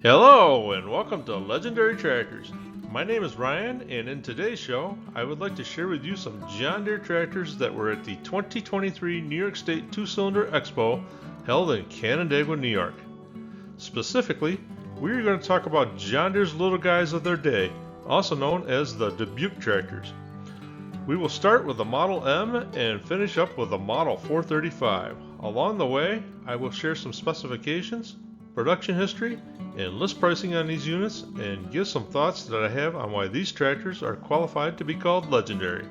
Hello and welcome to Legendary Tractors. My name is Ryan, and in today's show I would like to share with you some John Deere tractors that were at the 2023 New York State Two-Cylinder Expo held in Canandaigua, New York. Specifically, we are going to talk about John Deere's little guys of their day, also known as the Dubuque tractors. We will start with the Model M and finish up with the Model 435. Along the way, I will share some specifications, production history, and list pricing on these units, and give some thoughts that I have on why these tractors are qualified to be called legendary.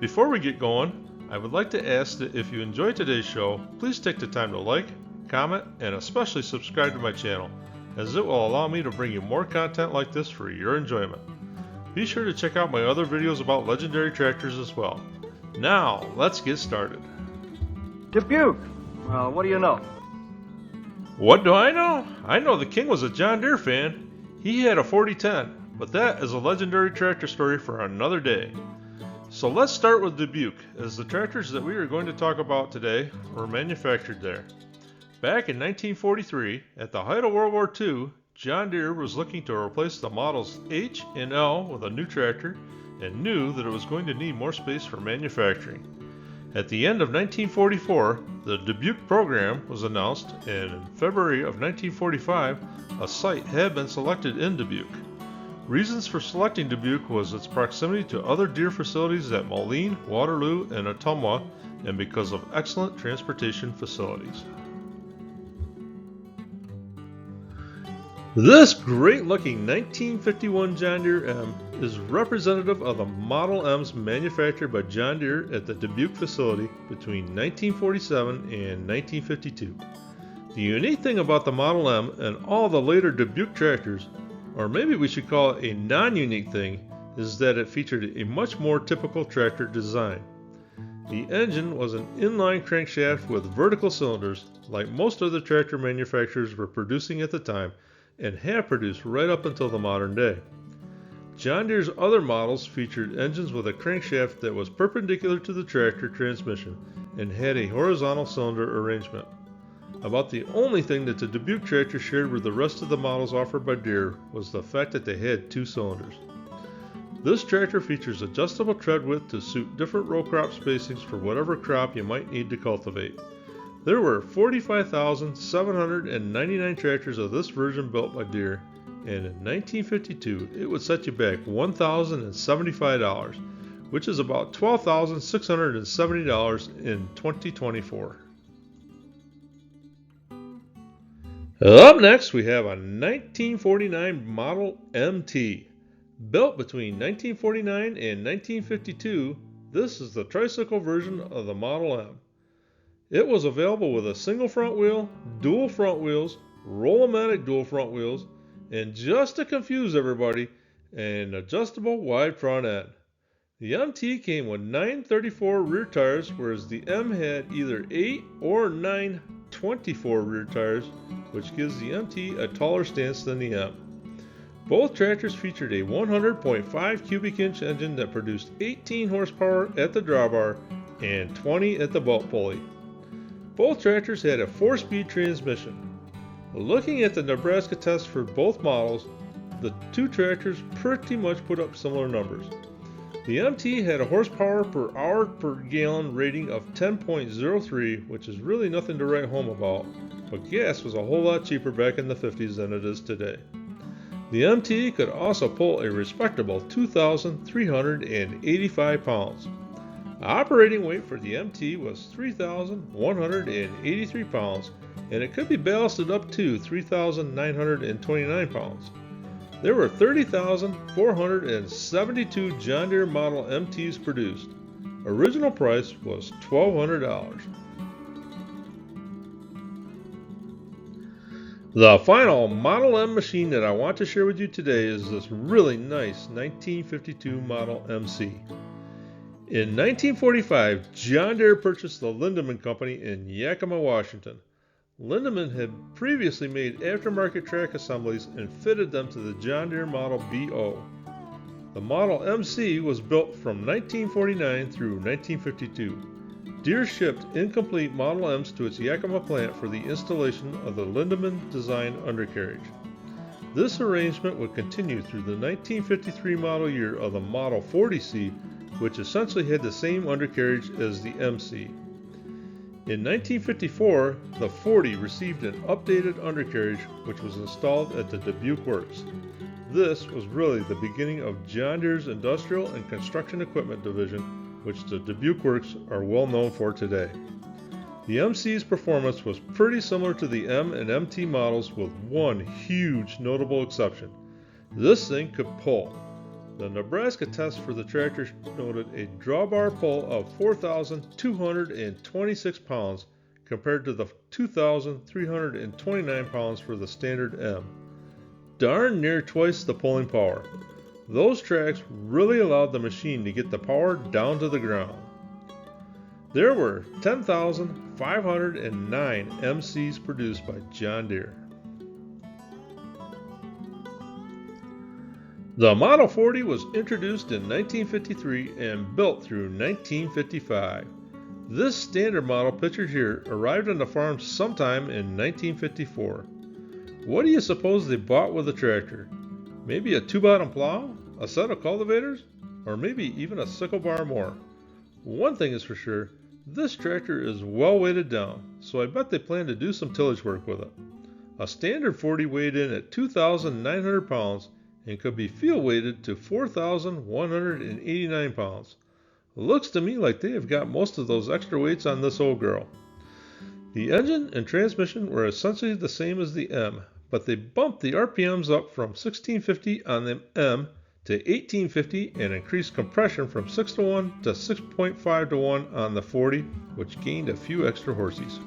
Before we get going, I would like to ask that if you enjoyed today's show, please take the time to like, comment, and especially subscribe to my channel, as it will allow me to bring you more content like this for your enjoyment. Be sure to check out my other videos about legendary tractors as well. Now, let's get started. Dubuque. What do you know? What do I know? I know the king was a John Deere fan. He had a 4010, but that is a legendary tractor story for another day. So let's start with Dubuque, as the tractors that we are going to talk about today were manufactured there. Back in 1943, at the height of World War II, John Deere was looking to replace the models H and L with a new tractor and knew that it was going to need more space for manufacturing. At the end of 1944, the Dubuque program was announced, and in February of 1945, a site had been selected in Dubuque. Reasons for selecting Dubuque was its proximity to other Deere facilities at Moline, Waterloo, and Ottumwa, and because of excellent transportation facilities. This great-looking 1951 John Deere M is representative of the Model M's manufactured by John Deere at the Dubuque facility between 1947 and 1952. The unique thing about the Model M and all the later Dubuque tractors, or maybe we should call it a non-unique thing, is that it featured a much more typical tractor design. The engine was an inline crankshaft with vertical cylinders, like most other tractor manufacturers were producing at the time, and have produced right up until the modern day. John Deere's other models featured engines with a crankshaft that was perpendicular to the tractor transmission and had a horizontal cylinder arrangement. About the only thing that the Dubuque tractor shared with the rest of the models offered by Deere was the fact that they had two cylinders. This tractor features adjustable tread width to suit different row crop spacings for whatever crop you might need to cultivate. There were 45,799 tractors of this version built by Deere, and in 1952 it would set you back $1,075, which is about $12,670 in 2024. Up next we have a 1949 Model MT. Built between 1949 and 1952, this is the tricycle version of the Model M. It was available with a single front wheel, dual front wheels, Roll-O-Matic dual front wheels, and just to confuse everybody, an adjustable wide front end. The MT came with 934 rear tires, whereas the M had either 8 or 9 24 rear tires, which gives the MT a taller stance than the M. Both tractors featured a 100.5 cubic inch engine that produced 18 horsepower at the drawbar and 20 at the belt pulley. Both tractors had a 4-speed transmission. Looking at the Nebraska test for both models, the two tractors pretty much put up similar numbers. The MT had a horsepower per hour per gallon rating of 10.03, which is really nothing to write home about, but gas was a whole lot cheaper back in the 50s than it is today. The MT could also pull a respectable 2,385 pounds. Operating weight for the MT was 3,183 pounds, and it could be ballasted up to 3,929 pounds. There were 30,472 John Deere Model MTs produced. Original price was $1,200. The final Model M machine that I want to share with you today is this really nice 1952 Model MC. In 1945, John Deere purchased the Lindemann Company in Yakima, Washington. Lindemann had previously made aftermarket track assemblies and fitted them to the John Deere Model BO. The Model MC was built from 1949 through 1952. Deere shipped incomplete Model Ms to its Yakima plant for the installation of the Lindemann design undercarriage. This arrangement would continue through the 1953 model year of the Model 40C, which essentially had the same undercarriage as the MC. In 1954, the 40 received an updated undercarriage which was installed at the Dubuque Works. This was really the beginning of John Deere's Industrial and Construction Equipment Division, which the Dubuque Works are well known for today. The MC's performance was pretty similar to the M and MT models with one huge notable exception. This thing could pull. The Nebraska test for the tractor noted a drawbar pull of 4,226 pounds compared to the 2,329 pounds for the standard M. Darn near twice the pulling power. Those tracks really allowed the machine to get the power down to the ground. There were 10,509 MCs produced by John Deere. The Model 40 was introduced in 1953 and built through 1955. This standard model pictured here arrived on the farm sometime in 1954. What do you suppose they bought with the tractor? Maybe a two-bottom plow, a set of cultivators, or maybe even a sickle bar mower. One thing is for sure, this tractor is well weighted down, so I bet they plan to do some tillage work with it. A standard 40 weighed in at 2,900 pounds and could be field weighted to 4,189 pounds. Looks to me like they have got most of those extra weights on this old girl. The engine and transmission were essentially the same as the M, but they bumped the RPMs up from 1650 on the M to 1850 and increased compression from 6 to 1 to 6.5 to 1 on the 40, which gained a few extra horsies.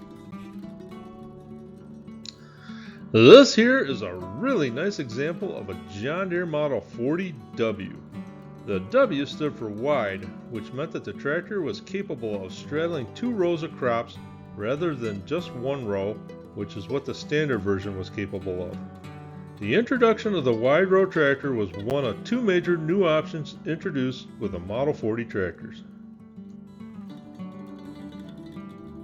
This here is a really nice example of a John Deere Model 40W. The W stood for wide, which meant that the tractor was capable of straddling 2 rows of crops rather than just 1 row, which is what the standard version was capable of. The introduction of the wide row tractor was one of 2 major new options introduced with the Model 40 tractors.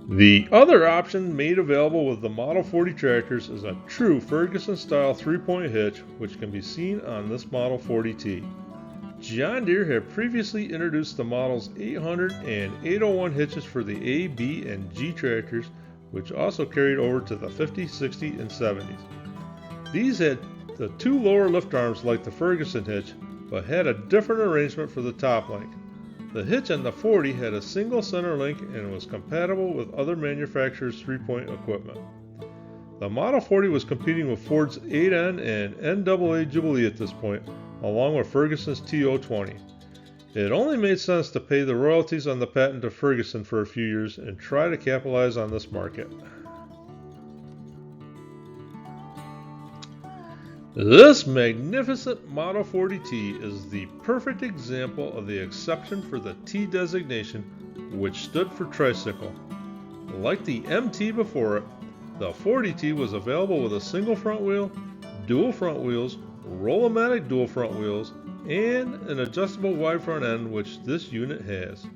The other option made available with the Model 40 tractors is a true Ferguson-style 3-point hitch, which can be seen on this Model 40T. John Deere had previously introduced the Models 800 and 801 hitches for the A, B, and G tractors, which also carried over to the 50, 60, and 70s. These had the 2 lower lift arms like the Ferguson hitch, but had a different arrangement for the top link. The hitch on the 40 had a single center link and was compatible with other manufacturers' 3-point equipment. The Model 40 was competing with Ford's 8N and NAA Jubilee at this point, along with Ferguson's TO20. It only made sense to pay the royalties on the patent to Ferguson for a few years and try to capitalize on this market. This magnificent Model 40T is the perfect example of the exception for the T designation, which stood for tricycle. Like the MT before it, the 40T was available with a single front wheel, dual front wheels, Roll-O-Matic dual front wheels, and an adjustable wide front end, which this unit has.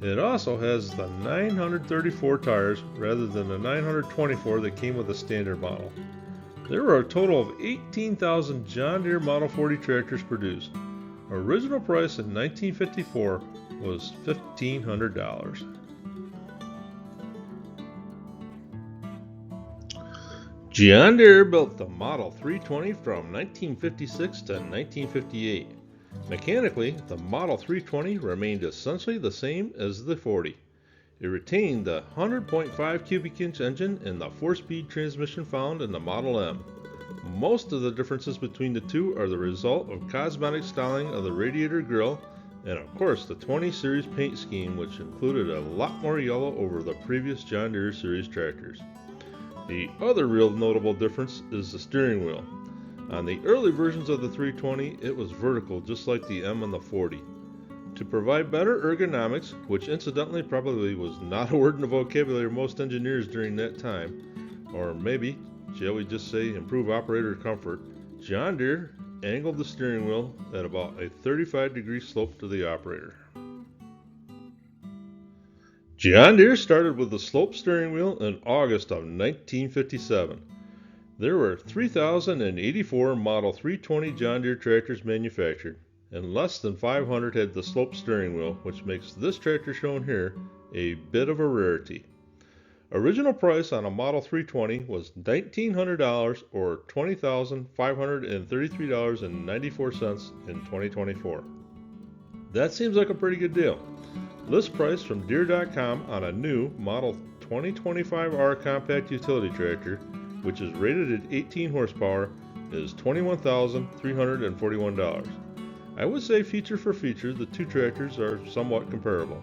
It also has the 934 tires rather than the 924 that came with the standard model. There were a total of 18,000 John Deere Model 40 tractors produced. Original price in 1954 was $1,500. John Deere built the Model 320 from 1956 to 1958. Mechanically, the Model 320 remained essentially the same as the 40. It retained the 100.5 cubic inch engine and the 4-speed transmission found in the Model M. Most of the differences between the two are the result of cosmetic styling of the radiator grille and of course the 20 series paint scheme, which included a lot more yellow over the previous John Deere series tractors. The other real notable difference is the steering wheel. On the early versions of the 320, it was vertical just like the M and the 40. To provide better ergonomics, which incidentally probably was not a word in the vocabulary of most engineers during that time, or maybe, shall we just say, improve operator comfort, John Deere angled the steering wheel at about a 35-degree slope to the operator. John Deere started with the slope steering wheel in August of 1957. There were 3,084 Model 320 John Deere tractors manufactured, and less than 500 had the slope steering wheel, which makes this tractor shown here a bit of a rarity. Original price on a Model 320 was $1,900 or $20,533.94 in 2024. That seems like a pretty good deal. List price from Deere.com on a new Model 2025R compact utility tractor, which is rated at 18 horsepower, is $21,341. I would say feature for feature, the two tractors are somewhat comparable.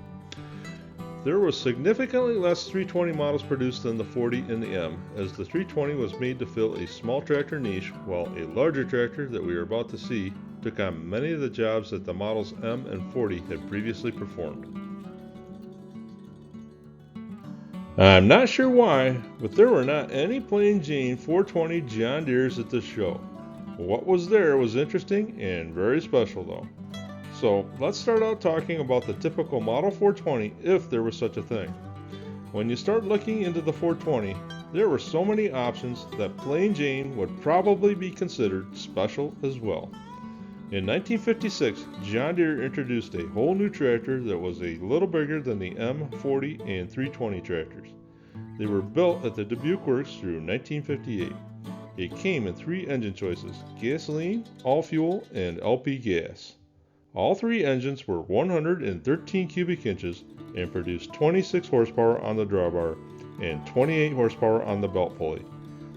There was significantly less 320 models produced than the 40 and the M, as the 320 was made to fill a small tractor niche, while a larger tractor that we are about to see took on many of the jobs that the models M and 40 had previously performed. I'm not sure why, but there were not any plain Jane 420 John Deeres at this show. What was there was interesting and very special though. So let's start out talking about the typical Model 420 if there was such a thing. When you start looking into the 420, there were so many options that plain Jane would probably be considered special as well. In 1956, John Deere introduced a whole new tractor that was a little bigger than the M40 and 320 tractors. They were built at the Dubuque Works through 1958. It came in three engine choices: gasoline, all-fuel, and LP gas. All three engines were 113 cubic inches and produced 26 horsepower on the drawbar and 28 horsepower on the belt pulley.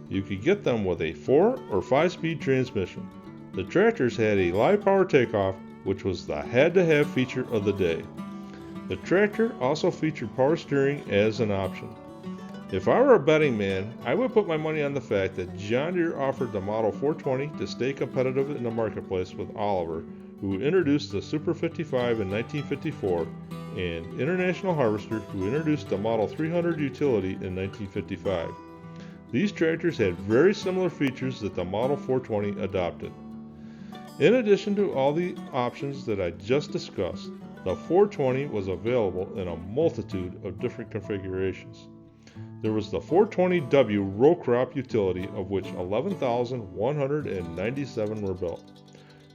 You could get them with a 4 or 5-speed transmission. The tractors had a live power takeoff, which was the had-to-have feature of the day. The tractor also featured power steering as an option. If I were a betting man, I would put my money on the fact that John Deere offered the Model 420 to stay competitive in the marketplace with Oliver, who introduced the Super 55 in 1954, and International Harvester, who introduced the Model 300 utility in 1955. These tractors had very similar features that the Model 420 adopted. In addition to all the options that I just discussed, the 420 was available in a multitude of different configurations. There was the 420W row crop utility, of which 11,197 were built.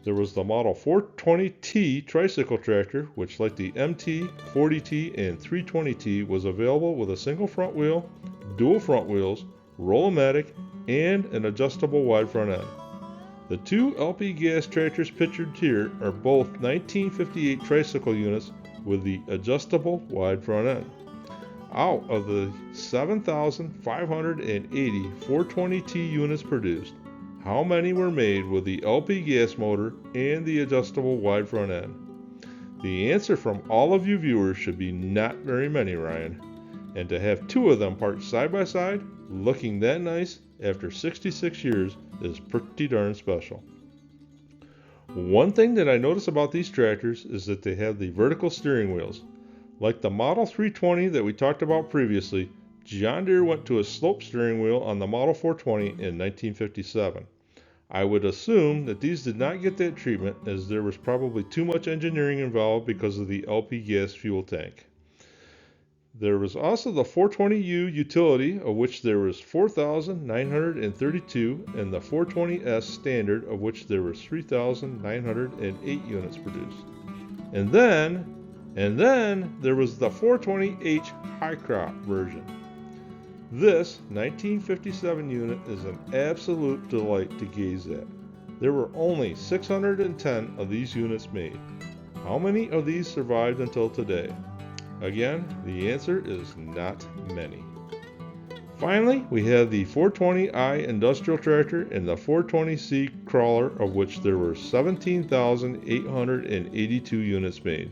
There was the Model 420T tricycle tractor, which, like the MT, 40T, and 320T, was available with a single front wheel, dual front wheels, roll-o-matic, and an adjustable wide front end. The two LP gas tractors pictured here are both 1958 tricycle units with the adjustable wide front end. Out of the 7,580 420T units produced, how many were made with the LP gas motor and the adjustable wide front end? The answer from all of you viewers should be not very many, Ryan. And to have two of them parked side by side, looking that nice after 66 years is pretty darn special. One thing that I notice about these tractors is that they have the vertical steering wheels. Like the Model 320 that we talked about previously, John Deere went to a slope steering wheel on the Model 420 in 1957. I would assume that these did not get that treatment, as there was probably too much engineering involved because of the LP gas fuel tank. There was also the 420U utility, of which there was 4,932, and the 420S standard, of which there were 3,908 units produced. And then there was the 420H high crop version. This 1957 unit is an absolute delight to gaze at. There were only 610 of these units made. How many of these survived until today? Again, the answer is not many. Finally, we have the 420i industrial tractor and the 420c crawler, of which there were 17,882 units made.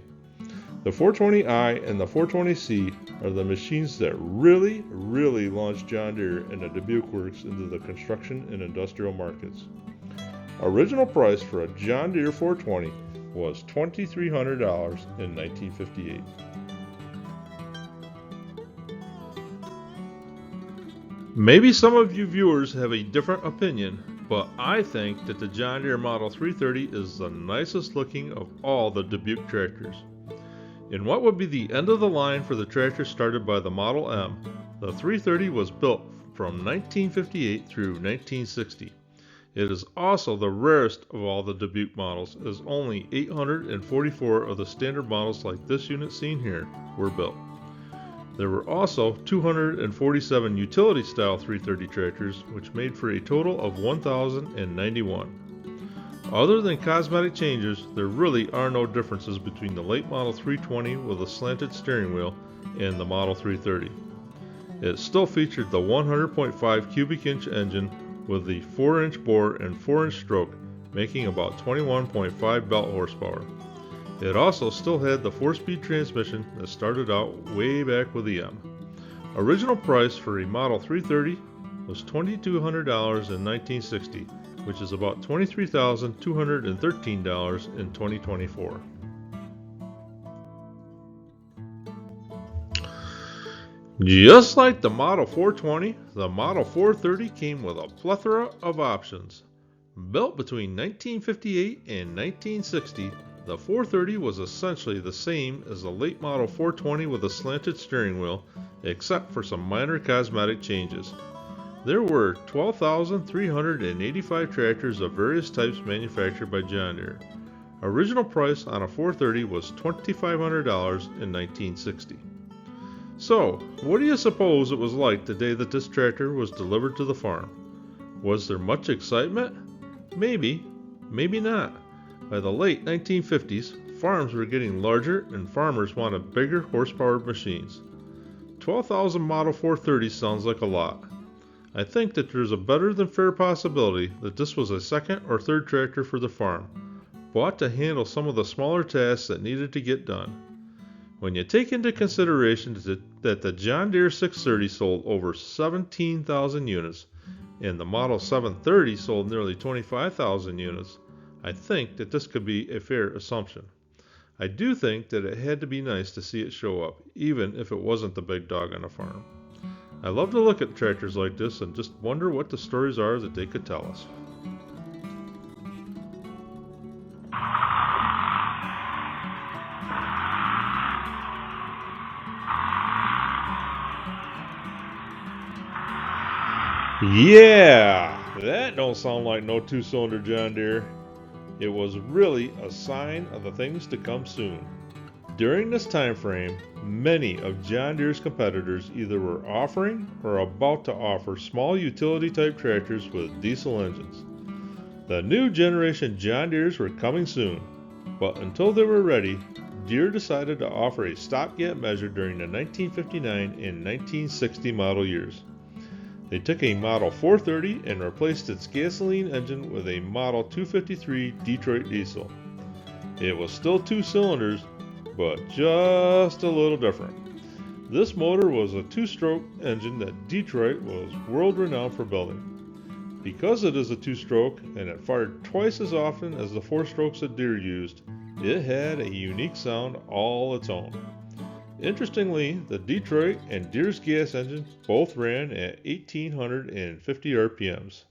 The 420i and the 420c are the machines that really launched John Deere and the Dubuque Works into the construction and industrial markets. Original price for a John Deere 420 was $2,300 in 1958. Maybe some of you viewers have a different opinion, but I think that the John Deere Model 330 is the nicest looking of all the Dubuque tractors. In what would be the end of the line for the tractor started by the Model M, the 330 was built from 1958 through 1960. It is also the rarest of all the Dubuque models, as only 844 of the standard models like this unit seen here were built. There were also 247 utility-style 330 tractors, which made for a total of 1,091. Other than cosmetic changes, there really are no differences between the late Model 320 with a slanted steering wheel and the Model 330. It still featured the 100.5 cubic inch engine with the 4-inch bore and 4-inch stroke, making about 21.5 belt horsepower. It also still had the 4-speed transmission that started out way back with the M. Original price for a Model 330 was $2,200 in 1960, which is about $23,213 in 2024. Just like the Model 420, the Model 430 came with a plethora of options. Built between 1958 and 1960, the 430 was essentially the same as the late Model 420 with a slanted steering wheel, except for some minor cosmetic changes. There were 12,385 tractors of various types manufactured by John Deere. Original price on a 430 was $2,500 in 1960. So, what do you suppose it was like the day that this tractor was delivered to the farm? Was there much excitement? Maybe, maybe not. By the late 1950s, farms were getting larger and farmers wanted bigger horsepower machines. 12,000 Model 430 sounds like a lot. I think that there's a better than fair possibility that this was a second or third tractor for the farm, bought to handle some of the smaller tasks that needed to get done. When you take into consideration that the John Deere 630 sold over 17,000 units and the Model 730 sold nearly 25,000 units, I think that this could be a fair assumption. I do think that it had to be nice to see it show up, even if it wasn't the big dog on the farm. I love to look at tractors like this and just wonder what the stories are that they could tell us. Yeah, that don't sound like no two-cylinder John Deere. It was really a sign of the things to come soon. During this time frame, many of John Deere's competitors either were offering or about to offer small utility-type tractors with diesel engines. The new generation John Deeres were coming soon, but until they were ready, Deere decided to offer a stopgap measure during the 1959 and 1960 model years. They took a Model 430 and replaced its gasoline engine with a Model 253 Detroit diesel. It was still 2 cylinders, but just a little different. This motor was a 2-stroke engine that Detroit was world-renowned for building. Because it is a 2-stroke and it fired twice as often as the 4-strokes that Deere used, it had a unique sound all its own. Interestingly, the Detroit and Deere's gas engines both ran at 1,850 RPMs.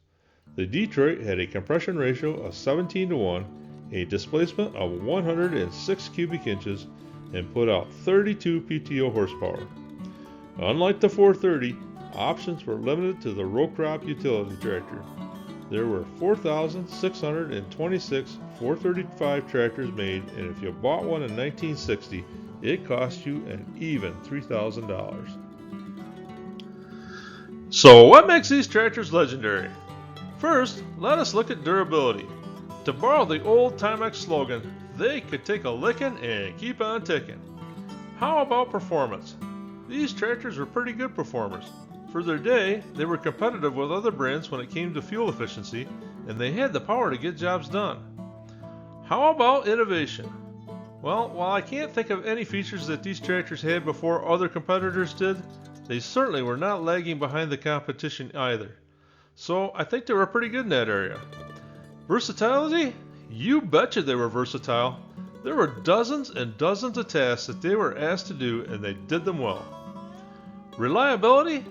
The Detroit had a compression ratio of 17:1, a displacement of 106 cubic inches, and put out 32 PTO horsepower. Unlike the 430, options were limited to the row crop utility tractor. There were 4,626 435 tractors made, and if you bought one in 1960, it cost you an even $3,000. So what makes these tractors legendary? First, let us look at durability. To borrow the old Timex slogan, they could take a licking and keep on ticking. How about performance? These tractors were pretty good performers. For their day, they were competitive with other brands when it came to fuel efficiency, and they had the power to get jobs done. How about innovation? Well, while I can't think of any features that these tractors had before other competitors did, they certainly were not lagging behind the competition either. So I think they were pretty good in that area. Versatility? You betcha they were versatile. There were dozens and dozens of tasks that they were asked to do, and they did them well. Reliability?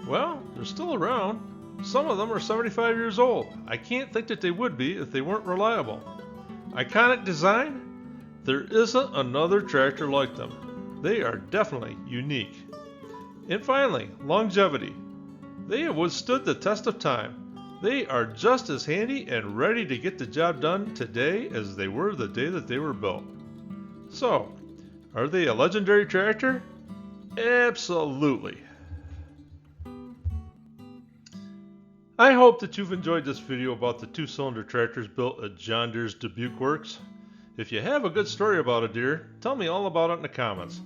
Well, they're still around. Some of them are 75 years old. I can't think that they would be if they weren't reliable. Iconic design? There isn't another tractor like them. They are definitely unique. And finally, longevity. They have withstood the test of time. They are just as handy and ready to get the job done today as they were the day that they were built. So, are they a legendary tractor? Absolutely. I hope that you've enjoyed this video about the two-cylinder tractors built at John Deere's Dubuque Works. If you have a good story about a Deere, tell me all about it in the comments.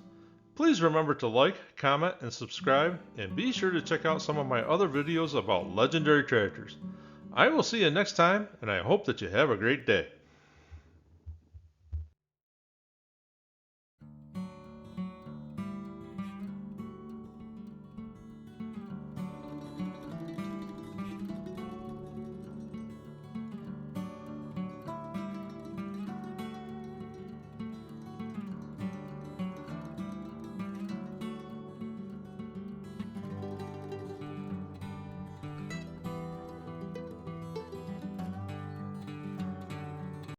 Please remember to like, comment, and subscribe, and be sure to check out some of my other videos about legendary tractors. I will see you next time, and I hope that you have a great day.